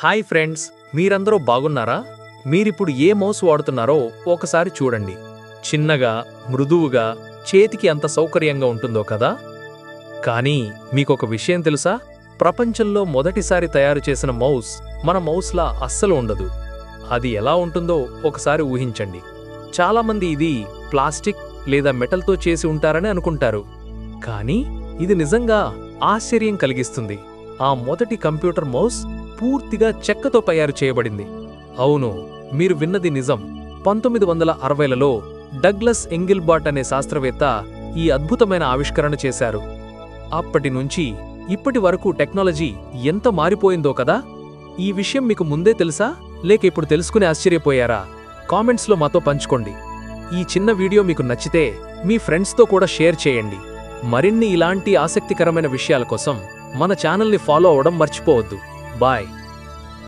Hi friends, మీరందరూ బాగున్నారా? మీరిప్పుడు ఏ మౌస్ వాడుతున్నారో ఒకసారి చూడండి. చిన్నగా, మృదువుగా, చేతికి ఎంత సౌకర్యంగా ఉంటుందో కదా? కానీ మీకొక విషయం తెలుసా? ప్రపంచంలో మొదటిసారి తయారు చేసిన మౌస్ మన మౌస్లా అస్సలు ఉండదు. అది ఎలా ఉంటుందో ఒకసారి ఊహించండి. చాలామంది ఇది ప్లాస్టిక్ లేదా మెటల్తో చేసి ఉంటారని అనుకుంటారు. కానీ ఇది నిజంగా ఆశ్చర్యం కలిగిస్తుంది. ఆ మొదటి కంప్యూటర్ మౌస్ పూర్తిగా చెక్కతో తయారు చేయబడింది. అవును, మీరు విన్నది నిజం. 1960లలో డగ్లస్ ఎంగిల్బార్ట్ అనే శాస్త్రవేత్త ఈ అద్భుతమైన ఆవిష్కరణ చేశారు. అప్పటి నుంచి ఇప్పటి వరకు టెక్నాలజీ ఎంత మారిపోయిందో కదా? ఈ విషయం మీకు ముందే తెలుసా, లేక ఇప్పుడు తెలుసుకుని ఆశ్చర్యపోయారా? కామెంట్స్లో మాతో పంచుకోండి. ఈ చిన్న వీడియో మీకు నచ్చితే మీ ఫ్రెండ్స్తో కూడా షేర్ చేయండి. మరిన్ని ఇలాంటి ఆసక్తికరమైన విషయాల కోసం మన ఛానల్ని ఫాలో అవడం మర్చిపోవద్దు. బాయ్.